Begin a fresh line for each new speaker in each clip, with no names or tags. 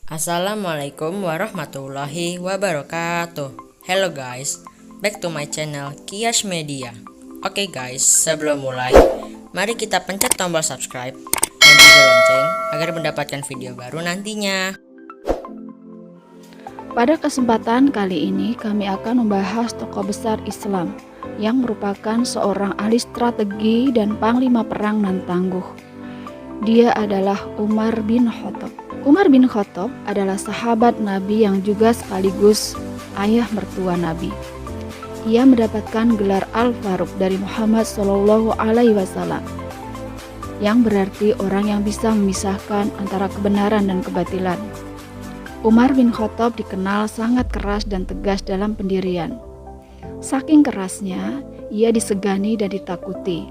Assalamualaikum warahmatullahi wabarakatuh. Hello guys, back to my channel Kias Media. Oke guys, sebelum mulai, mari kita pencet tombol subscribe dan juga lonceng agar mendapatkan video baru nantinya.
Pada kesempatan kali ini kami akan membahas tokoh besar Islam yang merupakan seorang ahli strategi dan panglima perang nan tangguh. Dia adalah Umar bin Khattab. Umar bin Khattab adalah sahabat Nabi yang juga sekaligus ayah mertua Nabi. Ia mendapatkan gelar Al-Faruq dari Muhammad SAW, yang berarti orang yang bisa memisahkan antara kebenaran dan kebatilan. Umar bin Khattab dikenal sangat keras dan tegas dalam pendirian. Saking kerasnya, ia disegani dan ditakuti.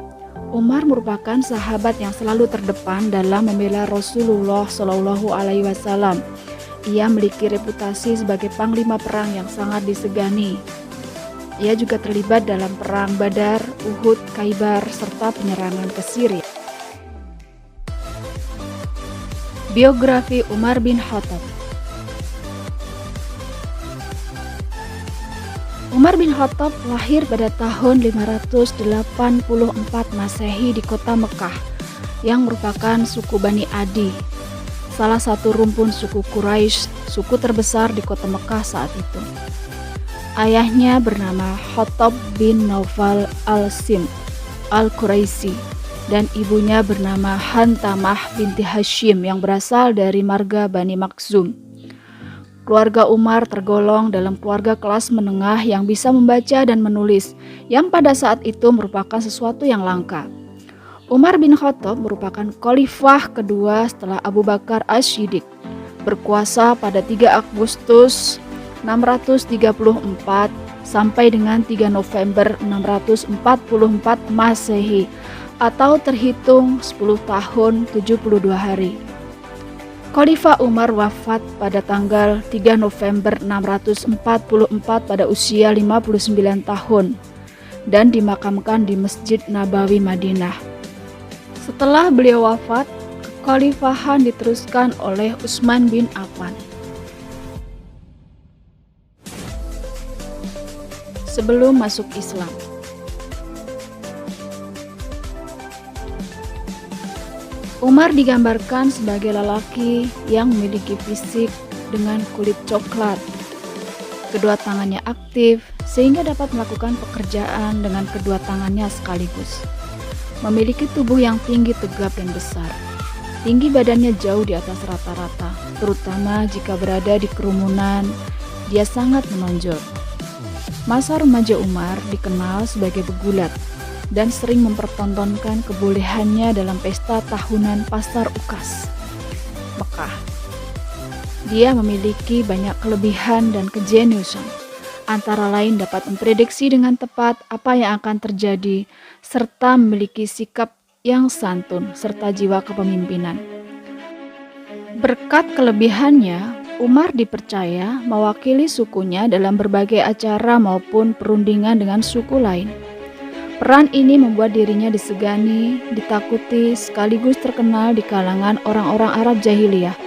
Umar merupakan sahabat yang selalu terdepan dalam membela Rasulullah SAW. Ia memiliki reputasi sebagai panglima perang yang sangat disegani. Ia juga terlibat dalam perang Badar, Uhud, Khaybar, serta penyerangan ke Syria. Biografi Umar bin Khattab. Umar bin Khattab lahir pada tahun 584 Masehi di kota Mekah yang merupakan suku Bani Adi, salah satu rumpun suku Quraisy, suku terbesar di kota Mekah saat itu. Ayahnya bernama Khattab bin Naufal al-Sim al-Quraisy dan ibunya bernama Hantamah binti Hashim yang berasal dari marga Bani Makhzum. Keluarga Umar tergolong dalam keluarga kelas menengah yang bisa membaca dan menulis, yang pada saat itu merupakan sesuatu yang langka. Umar bin Khattab merupakan khalifah kedua setelah Abu Bakar As-Siddiq, berkuasa pada 3 Agustus 634 sampai dengan 3 November 644 Masehi, atau terhitung 10 tahun 72 hari. Khalifah Umar wafat pada tanggal 3 November 644 pada usia 59 tahun dan dimakamkan di Masjid Nabawi Madinah. Setelah beliau wafat, kekhalifahan diteruskan oleh Utsman bin Affan. Sebelum masuk Islam, Umar digambarkan sebagai lelaki yang memiliki fisik dengan kulit coklat. Kedua tangannya aktif sehingga dapat melakukan pekerjaan dengan kedua tangannya sekaligus. Memiliki tubuh yang tinggi, tegap, dan besar. Tinggi badannya jauh di atas rata-rata, terutama jika berada di kerumunan. Dia sangat menonjol. Masa remaja Umar dikenal sebagai pegulat dan sering mempertontonkan kebolehannya dalam pesta tahunan Pasar Ukas, Mekah. Dia memiliki banyak kelebihan dan kejeniusan, antara lain dapat memprediksi dengan tepat apa yang akan terjadi, serta memiliki sikap yang santun serta jiwa kepemimpinan. Berkat kelebihannya, Umar dipercaya mewakili sukunya dalam berbagai acara maupun perundingan dengan suku lain. Peran ini membuat dirinya disegani, ditakuti, sekaligus terkenal di kalangan orang-orang Arab jahiliyah.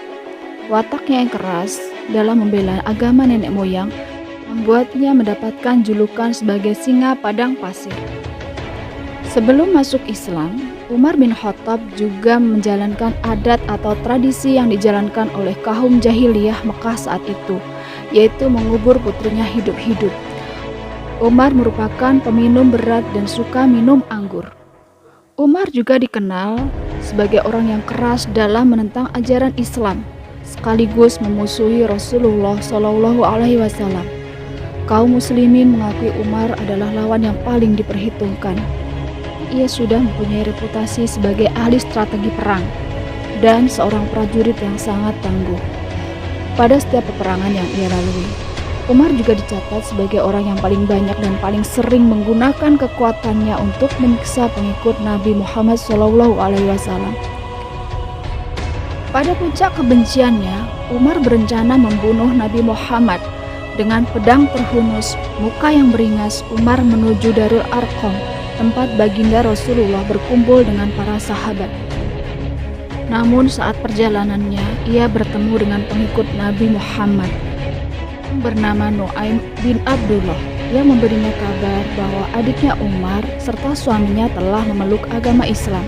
Wataknya yang keras dalam membela agama nenek moyang membuatnya mendapatkan julukan sebagai singa padang pasir. Sebelum masuk Islam, Umar bin Khattab juga menjalankan adat atau tradisi yang dijalankan oleh kaum jahiliyah Mekah saat itu, yaitu mengubur putrinya hidup-hidup. Umar merupakan peminum berat dan suka minum anggur. Umar juga dikenal sebagai orang yang keras dalam menentang ajaran Islam, sekaligus memusuhi Rasulullah SAW. Kaum muslimin mengakui Umar adalah lawan yang paling diperhitungkan. Ia sudah mempunyai reputasi sebagai ahli strategi perang dan seorang prajurit yang sangat tangguh pada setiap peperangan yang ia lalui. Umar juga dicatat sebagai orang yang paling banyak dan paling sering menggunakan kekuatannya untuk menyiksa pengikut Nabi Muhammad SAW. Pada puncak kebenciannya, Umar berencana membunuh Nabi Muhammad. Dengan pedang terhunus, muka yang beringas, Umar menuju Darul Arqam, tempat baginda Rasulullah berkumpul dengan para sahabat. Namun saat perjalanannya, ia bertemu dengan pengikut Nabi Muhammad bernama Nuaim bin Abdullah yang memberinya kabar bahwa adiknya Umar serta suaminya telah memeluk agama Islam.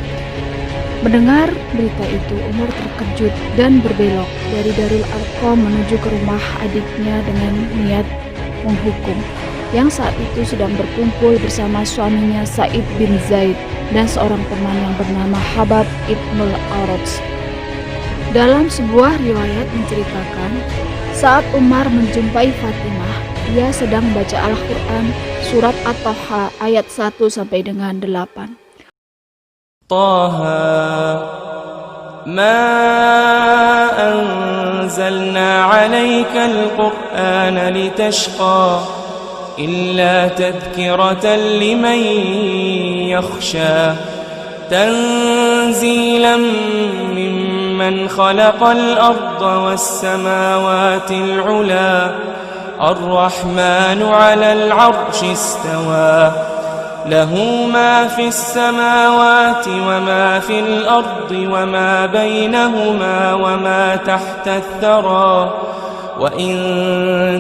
Mendengar berita itu, Umar terkejut dan berbelok dari Darul Arqam menuju ke rumah adiknya dengan niat menghukum, yang saat itu sedang berkumpul bersama suaminya Sa'id bin Zaid dan seorang teman yang bernama Habab ibnul Araj. Dalam sebuah riwayat menceritakan, saat Umar menjumpai Fatimah, ia sedang membaca Al-Quran surat At-Taha ayat 1 sampai dengan 8.
طه ما أنزلنا عليك القرآن لتشقى إلا تذكرة لمن يخشى تنزيلا ممن خلق الأرض والسماوات العلى الرحمن على العرش استوى له ما في السماوات وما في الأرض وما بينهما وما تحت الثرى وإن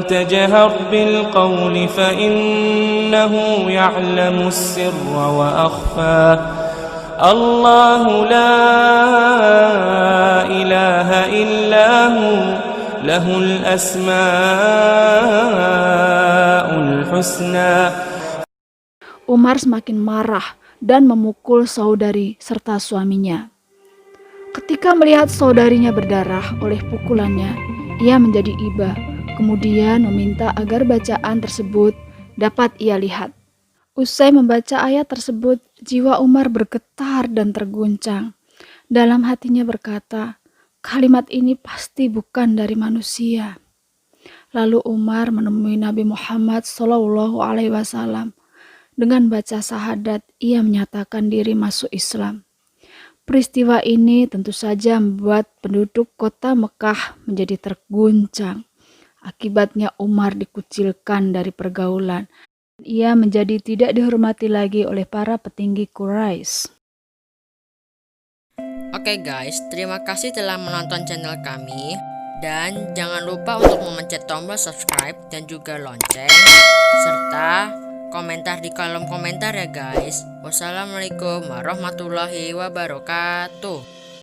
تجهر بالقول فإنه يعلم السر وأخفى الله لا إله إلا هو له الأسماء الحسنى.
Umar semakin marah dan memukul saudari serta suaminya. Ketika melihat saudarinya berdarah oleh pukulannya, ia menjadi iba, kemudian meminta agar bacaan tersebut dapat ia lihat. Usai membaca ayat tersebut, jiwa Umar bergetar dan terguncang. Dalam hatinya berkata, kalimat ini pasti bukan dari manusia. Lalu Umar menemui Nabi Muhammad SAW. Dengan baca syahadat, ia menyatakan diri masuk Islam. Peristiwa ini tentu saja membuat penduduk kota Mekah menjadi terguncang. Akibatnya Umar dikucilkan dari pergaulan. Ia menjadi tidak dihormati lagi oleh para petinggi Quraisy.
Oke guys, terima kasih telah menonton channel kami. Dan jangan lupa untuk memencet tombol subscribe dan juga lonceng, serta komentar di kolom komentar ya guys. Wassalamualaikum warahmatullahi wabarakatuh.